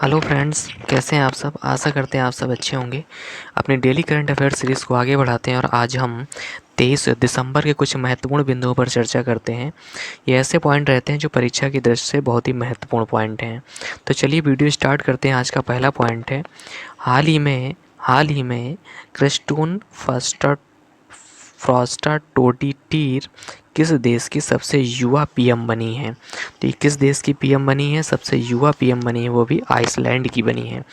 Hello friends, कैसे हैं आप सब। आशा करते हैं आप सब अच्छे होंगे। अपनी डेली करंट अफेयर सीरीज़ को आगे बढ़ाते हैं और आज हम 23 दिसंबर के कुछ महत्वपूर्ण बिंदुओं पर चर्चा करते हैं। ये ऐसे पॉइंट रहते हैं जो परीक्षा की दृष्टि से बहुत ही महत्वपूर्ण पॉइंट हैं। तो चलिए वीडियो स्टार्ट करते हैं। आज का पहला पॉइंट है, हाल ही में क्रिस्टून फर्स्टर फ्रॉस्टा टोटीटीर किस देश की सबसे युवा पीएम बनी है। तो ये किस देश की पीएम बनी है, सबसे युवा पीएम बनी है, वो भी आइसलैंड की बनी है।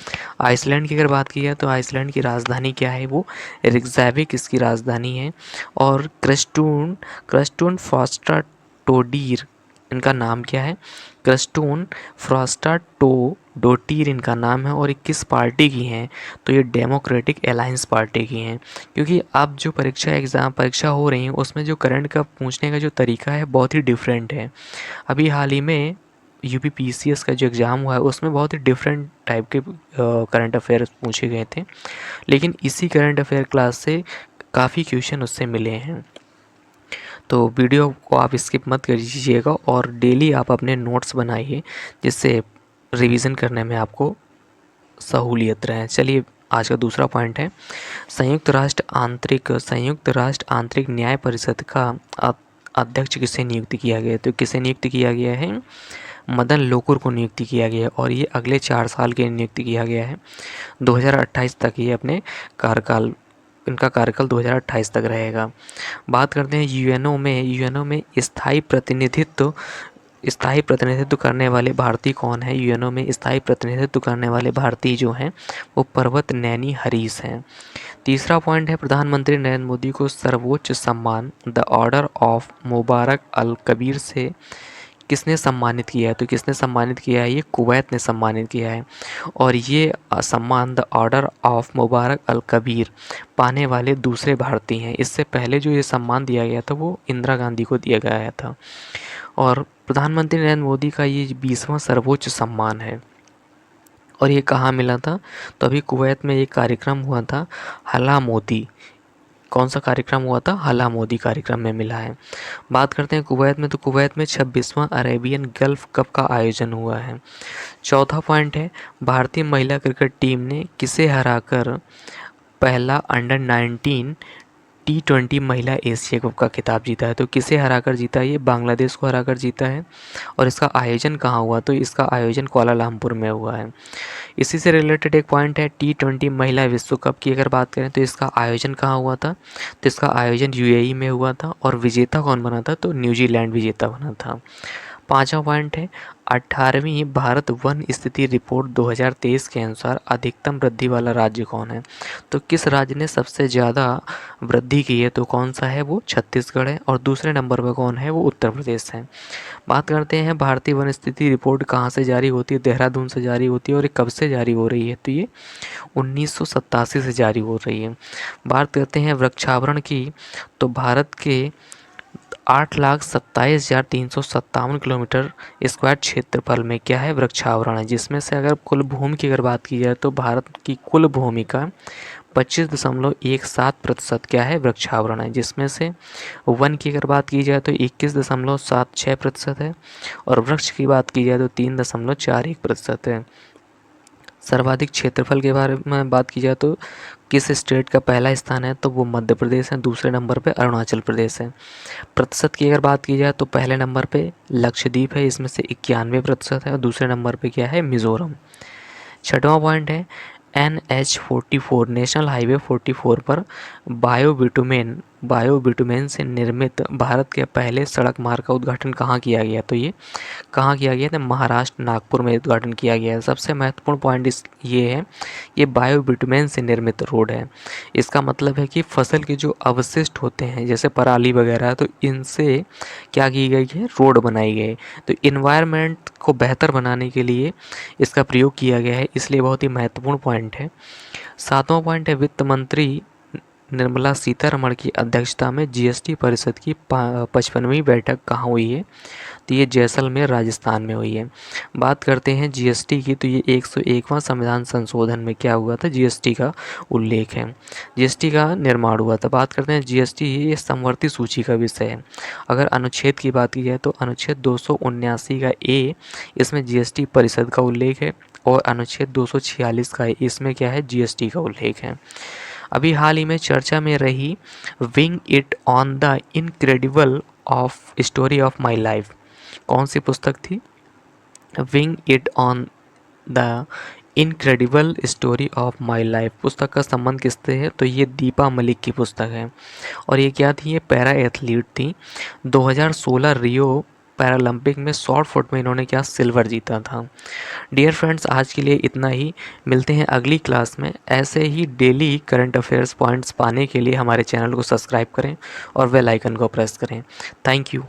आइसलैंड की अगर बात की जाए तो आइसलैंड की राजधानी क्या है, वो रिक्जाविक इसकी राजधानी है। और क्रिस्टून क्रिस्टून फ्रॉस्टा टोडीर इनका नाम क्या है, क्रिस्टून फ्रॉस्टा डोटीर इनका नाम है। और ये किस पार्टी की हैं, तो ये डेमोक्रेटिक अलायंस पार्टी की हैं। क्योंकि अब जो परीक्षा हो रही है उसमें जो करंट का पूछने का जो तरीका है बहुत ही डिफरेंट है। अभी हाल ही में यूपीपीसीएस का जो एग्ज़ाम हुआ है उसमें बहुत ही डिफरेंट टाइप के करंट अफेयर पूछे गए थे, लेकिन इसी करंट अफेयर क्लास से काफ़ी क्वेश्चन उससे मिले हैं। तो वीडियो को आप स्किप मत कीजिएगा और डेली आप अपने नोट्स बनाइए, जिससे रिवीजन करने में आपको सहूलियत रहे। चलिए आज का दूसरा पॉइंट है, संयुक्त राष्ट्र आंतरिक न्याय परिषद का अध्यक्ष किसे नियुक्त किया गया है। तो किसे नियुक्त किया गया है, मदन लोकुर को नियुक्ति किया गया है और ये अगले 4 साल के लिए नियुक्त किया गया है। 2028 तक ये अपने कार्यकाल इनका कार्यकाल 2028 तक रहेगा। बात करते हैं यूएनओ में स्थायी प्रतिनिधित्व करने वाले भारतीय कौन है। यूएनओ में स्थायी प्रतिनिधित्व करने वाले भारतीय जो हैं वो पर्वत नैनी हरीश हैं। तीसरा पॉइंट है, प्रधानमंत्री नरेंद्र मोदी को सर्वोच्च सम्मान द ऑर्डर ऑफ मुबारक अल कबीर से किसने सम्मानित किया है। तो किसने सम्मानित किया है, ये कुवैत ने सम्मानित किया है। और ये सम्मान द ऑर्डर ऑफ मुबारक अल कबीर पाने वाले दूसरे भारतीय हैं। इससे पहले जो ये सम्मान दिया गया था वो इंदिरा गांधी को दिया गया था। और प्रधानमंत्री नरेंद्र मोदी का ये 20वां सर्वोच्च सम्मान है। और ये कहाँ मिला था, तो अभी कुवैत में एक कार्यक्रम हुआ था, हला मोदी। कौन सा कार्यक्रम हुआ था, हला मोदी कार्यक्रम में मिला है। बात करते हैं कुवैत में, तो कुवैत में 26वां अरेबियन गल्फ कप का आयोजन हुआ है। चौथा पॉइंट है, भारतीय महिला क्रिकेट टीम ने किसे हराकर पहला अंडर 19 T20 महिला एशिया कप का खिताब जीता है। तो किसे हराकर जीता है, ये बांग्लादेश को हराकर जीता है। और इसका आयोजन कहाँ हुआ, तो इसका आयोजन कुआलालंपुर में हुआ है। इसी से रिलेटेड एक पॉइंट है, T20 महिला विश्व कप की अगर बात करें तो इसका आयोजन कहाँ हुआ था, तो इसका आयोजन यूएई में हुआ था। और विजेता कौन बना था, तो न्यूजीलैंड विजेता बना था। पांचवा पॉइंट है, 18वीं भारत वन स्थिति रिपोर्ट 2023 के अनुसार अधिकतम वृद्धि वाला राज्य कौन है। तो किस राज्य ने सबसे ज़्यादा वृद्धि की है, तो कौन सा है, वो छत्तीसगढ़ है। और दूसरे नंबर पर कौन है, वो उत्तर प्रदेश है। बात करते हैं भारतीय वन स्थिति रिपोर्ट कहाँ से जारी होती है, देहरादून से जारी होती है। और ये कब से जारी हो रही है, तो ये 1987 से जारी हो रही है। बात करते हैं वृक्षावरण की, तो भारत के 8,27,357 किलोमीटर स्क्वायर क्षेत्रफल में क्या है, वृक्षावरण है। जिसमें से अगर कुल भूमि की अगर बात की जाए तो भारत की कुल भूमि का 25.17% क्या है, वृक्षावरण है। जिसमें से वन की अगर बात की जाए तो 21.76% है। और वृक्ष की बात की जाए तो 3.41% है। सर्वाधिक क्षेत्रफल के बारे में बात की जाए तो किस स्टेट का पहला स्थान है, तो वो मध्य प्रदेश है। दूसरे नंबर पे अरुणाचल प्रदेश है। प्रतिशत की अगर बात की जाए तो पहले नंबर पे लक्षद्वीप है, इसमें से 91% है। और दूसरे नंबर पे क्या है, मिजोरम। छठवां पॉइंट है, NH44 नेशनल हाईवे 44 पर बायोबिटुमेन से निर्मित भारत के पहले सड़क मार्ग का उद्घाटन कहाँ किया गया, तो ये कहाँ किया गया था, महाराष्ट्र नागपुर में उद्घाटन किया गया है। सबसे महत्वपूर्ण पॉइंट ये है, ये बायोबिटुमेन से निर्मित रोड है। इसका मतलब है कि फसल के जो अवशिष्ट होते हैं जैसे पराली वगैरह, तो इनसे क्या की गई है, रोड बनाई गई। तो इन्वायरमेंट को बेहतर बनाने के लिए इसका प्रयोग किया गया है, इसलिए बहुत ही महत्वपूर्ण पॉइंट है। सातवां पॉइंट है, निर्मला सीतारमण की अध्यक्षता में जीएसटी परिषद की 55वीं बैठक कहाँ हुई है? तो ये जैसलमेर राजस्थान में हुई है। बात करते हैं जीएसटी की, तो ये 101वां संविधान संशोधन में क्या हुआ था? जीएसटी का उल्लेख है, जीएसटी का निर्माण हुआ था। बात करते हैं जीएसटी, ये समवर्ती सूची का विषय है। अगर अनुच्छेद की बात की जाए तो अनुच्छेद 279 का ए, इसमें जीएसटी परिषद का उल्लेख है, और अनुच्छेद 246 का इसमें क्या है? जीएसटी का उल्लेख है। अभी हाल ही में चर्चा में रही wing it on the incredible of story of my life, कौन सी पुस्तक थी? Wing it on the incredible story of my life. पुस्तक का संबंध किससे है? तो ये दीपा मलिक की पुस्तक है। और ये क्या थी? ये पैरा एथलीट थी। 2016 रियो पैरालंपिक में शॉर्ट फुट में इन्होंने क्या? सिल्वर जीता था। डियर फ्रेंड्स, आज के लिए इतना ही। मिलते हैं अगली क्लास में। ऐसे ही डेली करंट अफेयर्स पॉइंट्स पाने के लिए हमारे चैनल को सब्सक्राइब करें और बेल आइकन को प्रेस करें। Thank you.